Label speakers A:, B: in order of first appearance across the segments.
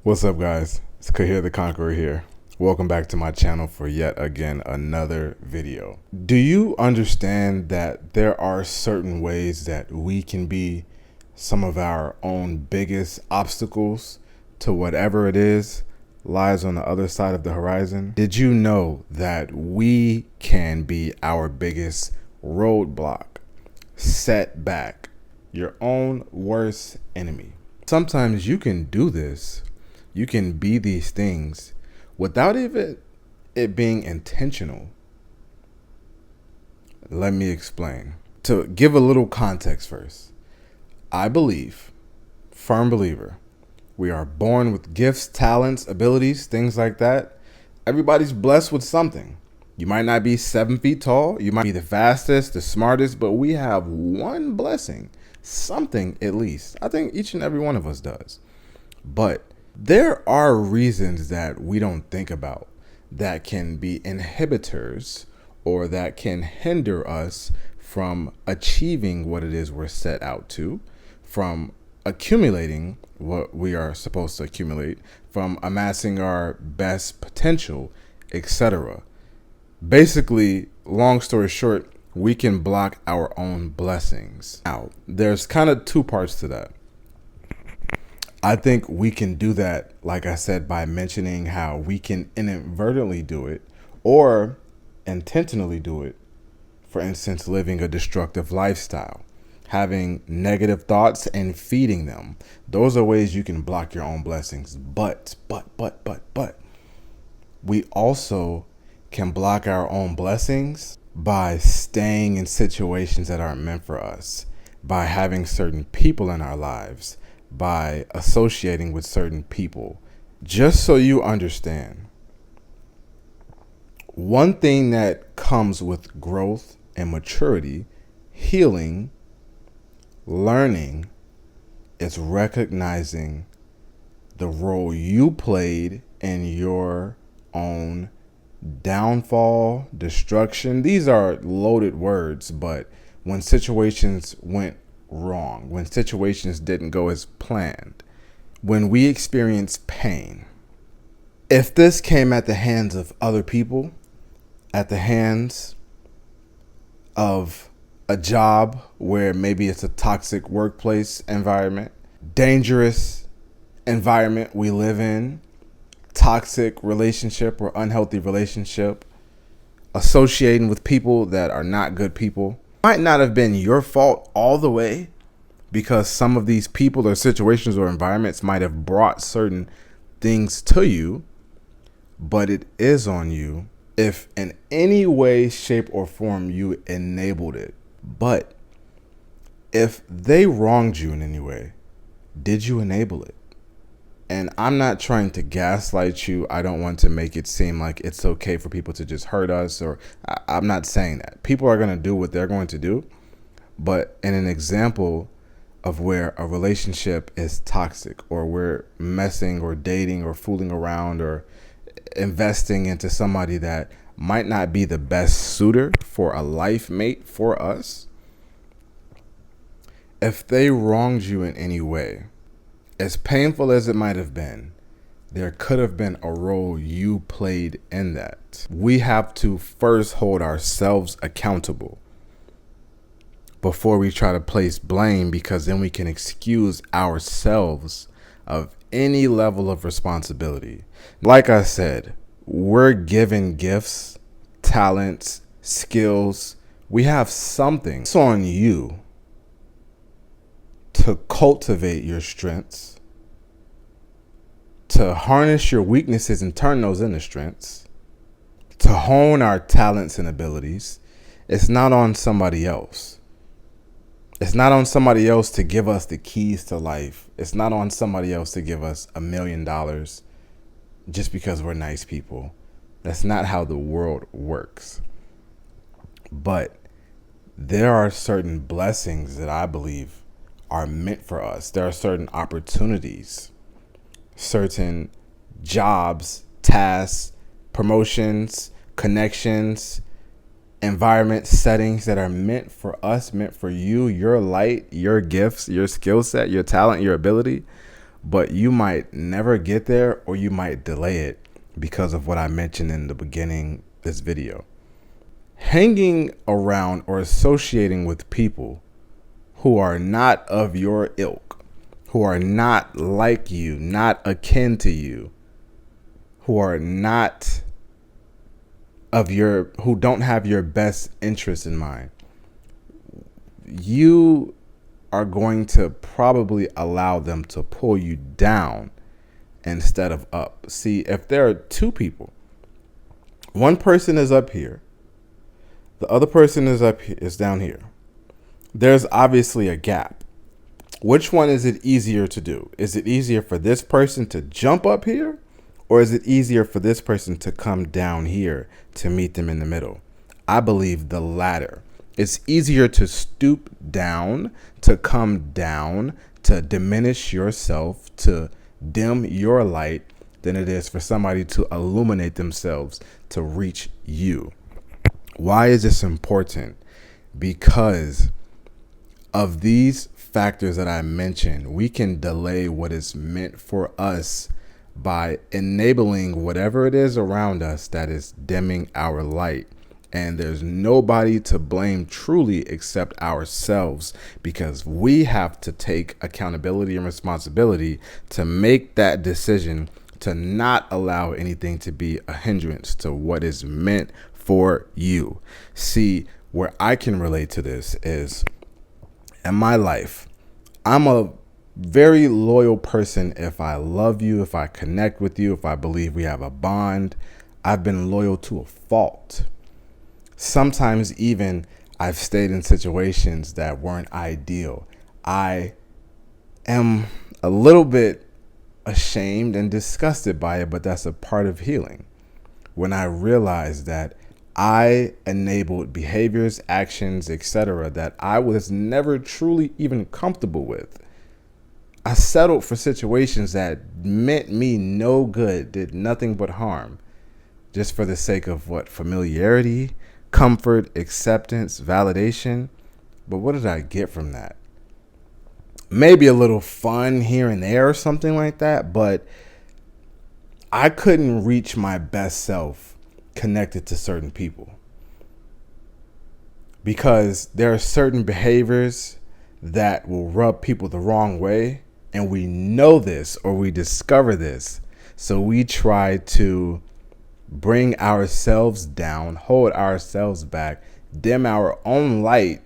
A: What's up, guys? It's QahirTheConqueror here. Welcome back to my channel for yet again another video. Do you understand that there are certain ways that we can be some of our own biggest obstacles to whatever it is lies on the other side of the horizon? Did you know that we can be our biggest roadblock, setback, your own worst enemy? Sometimes you can do this. You can be these things without even it being intentional. Let me explain. To give a little context first, I believe, firm believer, we are born with gifts, talents, abilities, things like that. Everybody's blessed with something. You might not be 7 feet tall. You might be the fastest, the smartest, but we have one blessing, something at least. I think each and every one of us does. But there are reasons that we don't think about that can be inhibitors or that can hinder us from achieving what it is we're set out to, from accumulating what we are supposed to accumulate, from amassing our best potential, etc. Basically, long story short, we can block our own blessings. Now, there's kind of two parts to that. I think we can do that, like I said, by mentioning how we can inadvertently do it or intentionally do it. For instance, living a destructive lifestyle, having negative thoughts and feeding them. Those are ways you can block your own blessings. But, we also can block our own blessings by staying in situations that aren't meant for us, by having certain people in our lives, by associating with certain people. Just so you understand, one thing that comes with growth and maturity, healing, learning, is recognizing the role you played in your own downfall, destruction. These are loaded words, but when situations went wrong, when situations didn't go as planned, when we experience pain, if this came at the hands of other people, at the hands of a job where maybe it's a toxic workplace environment, dangerous environment we live in, toxic relationship or unhealthy relationship, associating with people that are not good people, might not have been your fault all the way, because some of these people or situations or environments might have brought certain things to you, but it is on you if in any way, shape, or form you enabled it. But if they wronged you in any way, did you enable it? And I'm not trying to gaslight you. I don't want to make it seem like it's okay for people to just hurt us, or I'm not saying that. People are going to do what they're going to do. But in an example of where a relationship is toxic, or we're messing or dating or fooling around or investing into somebody that might not be the best suitor for a life mate for us, if they wronged you in any way, as painful as it might have been, there could have been a role you played in that. We have to first hold ourselves accountable before we try to place blame, because then we can excuse ourselves of any level of responsibility. Like I said, we're given gifts, talents, skills. We have something. It's on you to cultivate your strengths, to harness your weaknesses and turn those into strengths, to hone our talents and abilities. It's not on somebody else. It's not on somebody else to give us the keys to life. It's not on somebody else to give us $1 million just because we're nice people. That's not how the world works. But there are certain blessings that I believe are meant for us. There are certain opportunities, certain jobs, tasks, promotions, connections, environment settings that are meant for us, meant for you, your light, your gifts, your skill set, your talent, your ability. but you might never get there, or you might delay it because of what I mentioned in the beginning of this video. Hanging around or associating with people who are not of your ilk, who are not like you, not akin to you, who are not who don't have your best interest in mind, you are going to probably allow them to pull you down instead of up. See, if there are two people, one person is up here, the other person is down here. There's obviously a gap. Which one is it easier to do? Is it easier for this person to jump up here, or is it easier for this person to come down here to meet them in the middle? I believe the latter. It's easier to stoop down, to come down, to diminish yourself, to dim your light, than it is for somebody to illuminate themselves to reach you. Why is this important? Because of these factors that I mentioned, we can delay what is meant for us by enabling whatever it is around us that is dimming our light. And there's nobody to blame truly except ourselves, because we have to take accountability and responsibility to make that decision to not allow anything to be a hindrance to what is meant for you. See, where I can relate to this is in my life, I'm a very loyal person. If I love you, if I connect with you, if I believe we have a bond, I've been loyal to a fault. Sometimes even I've stayed in situations that weren't ideal. I am a little bit ashamed and disgusted by it, but that's a part of healing. When I realized that I enabled behaviors, actions, etc., that I was never truly even comfortable with. I settled for situations that meant me no good, did nothing but harm, just for the sake of what? Familiarity, comfort, acceptance, validation. But what did I get from that? Maybe a little fun here and there or something like that, but I couldn't reach my best self connected to certain people, because there are certain behaviors that will rub people the wrong way, and we know this, or we discover this, so we try to bring ourselves down, hold ourselves back, dim our own light,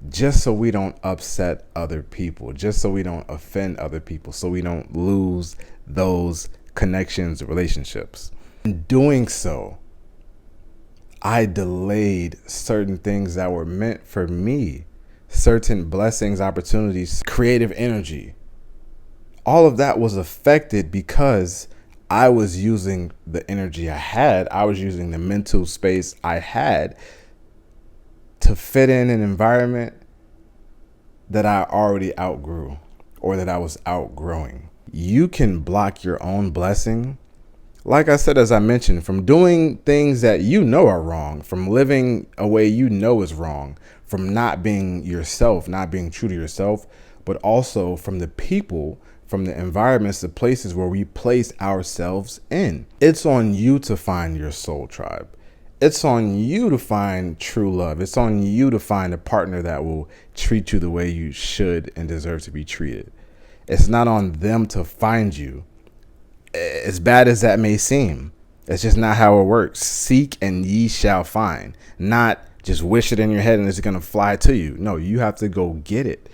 A: just so we don't upset other people, just so we don't offend other people, so we don't lose those connections, relationships. In doing so, I delayed certain things that were meant for me, certain blessings, opportunities, creative energy. All of that was affected because I was using the energy I had. I was using the mental space I had to fit in an environment that I already outgrew, or that I was outgrowing. You can block your own blessing, like I said, as I mentioned, from doing things that you know are wrong, from living a way you know is wrong, from not being yourself, not being true to yourself, but also from the people, from the environments, the places where we place ourselves in. It's on you to find your soul tribe. It's on you to find true love. It's on you to find a partner that will treat you the way you should and deserve to be treated. It's not on them to find you. As bad as that may seem, it's just not how it works. Seek and ye shall find. Not just wish it in your head and it's going to fly to you. No, you have to go get it.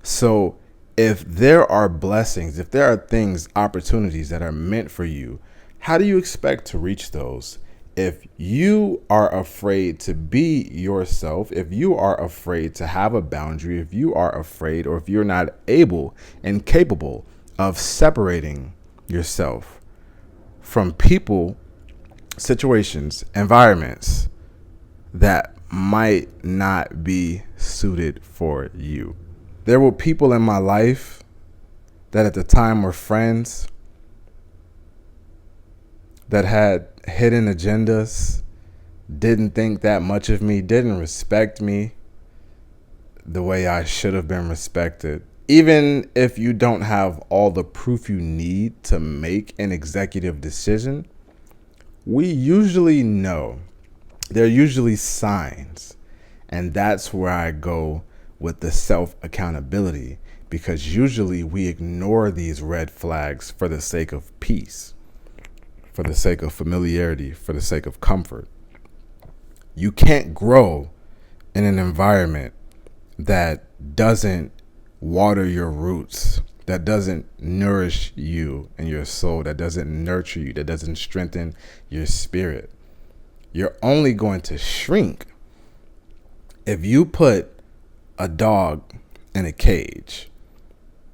A: So if there are blessings, if there are things, opportunities that are meant for you, how do you expect to reach those? If you are afraid to be yourself, if you are afraid to have a boundary, if you are afraid, or if you're not able and capable of separating yourself from people, situations, environments that might not be suited for you. There were people in my life that at the time were friends that had hidden agendas, didn't think that much of me, didn't respect me the way I should have been respected. Even if you don't have all the proof you need to make an executive decision, we usually know. There are usually signs. And that's where I go with the self accountability, because usually we ignore these red flags for the sake of peace, for the sake of familiarity, for the sake of comfort. You can't grow in an environment that doesn't water your roots, that doesn't nourish you and your soul, that doesn't nurture you, that doesn't strengthen your spirit. You're only going to shrink if you put a dog in a cage,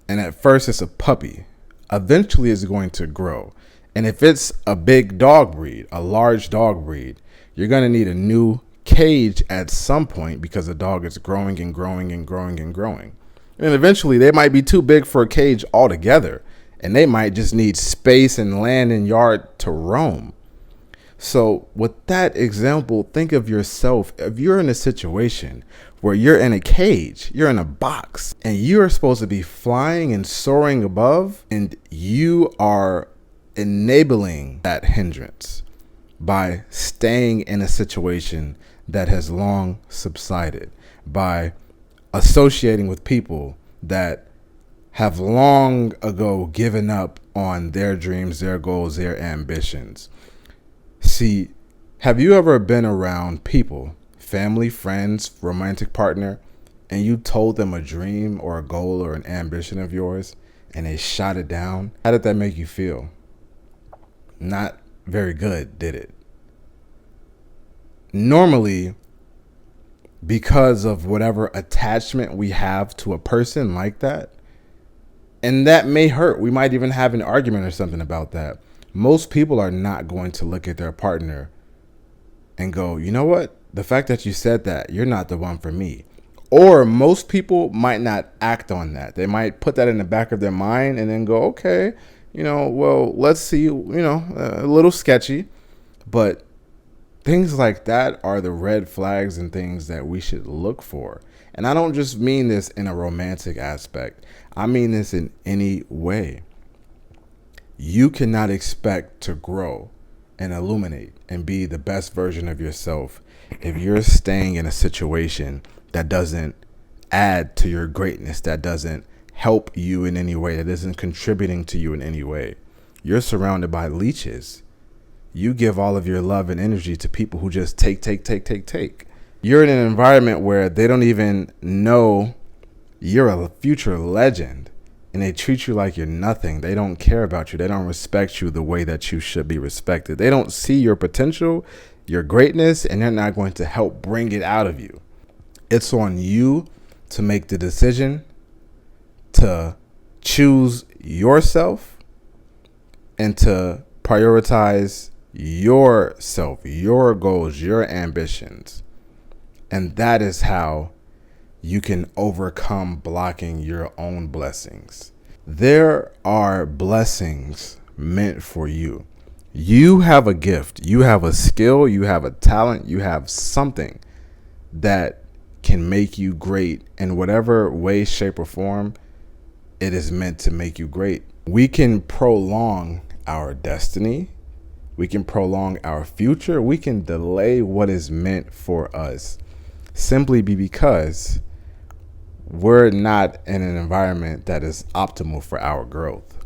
A: and at first it's a puppy, eventually it's going to grow. And if it's a big dog breed, a large dog breed, you're going to need a new cage at some point, because the dog is growing and growing and growing and growing. And eventually they might be too big for a cage altogether, and they might just need space and land and yard to roam. So with that example, think of yourself. If you're in a situation where you're in a cage, you're in a box, and you're supposed to be flying and soaring above, and you are enabling that hindrance by staying in a situation that has long subsided, by associating with people that have long ago given up on their dreams, their goals, their ambitions. See, have you ever been around people, family, friends, romantic partner, and you told them a dream or a goal or an ambition of yours, and they shot it down? How did that make you feel? Not very good, did it? Normally, because of whatever attachment we have to a person like that, and that may hurt. We might even have an argument or something about that. Most people are not going to look at their partner and go, you know what? The fact that you said that, you're not the one for me. Or most people might not act on that. They might put that in the back of their mind and then go, okay, well, let's see, a little sketchy. But things like that are the red flags and things that we should look for. And I don't just mean this in a romantic aspect. I mean this in any way. You cannot expect to grow and illuminate and be the best version of yourself if you're staying in a situation that doesn't add to your greatness, that doesn't help you in any way, that isn't contributing to you in any way. You're surrounded by leeches. You give all of your love and energy to people who just take. You're in an environment where they don't even know you're a future legend, and they treat you like you're nothing. They don't care about you. They don't respect you the way that you should be respected. They don't see your potential, your greatness, and they're not going to help bring it out of you. It's on you to make the decision to choose yourself and to prioritize yourself, your goals, your ambitions. And that is how you can overcome blocking your own blessings. There are blessings meant for you. You have a gift, you have a skill, you have a talent, you have something that can make you great in whatever way, shape, or form it is meant to make you great. We can prolong our destiny. We can prolong our future. We can delay what is meant for us simply because we're not in an environment that is optimal for our growth.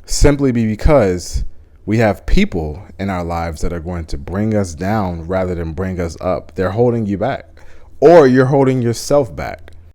A: Simply because we have people in our lives that are going to bring us down rather than bring us up. They're holding you back, or you're holding yourself back.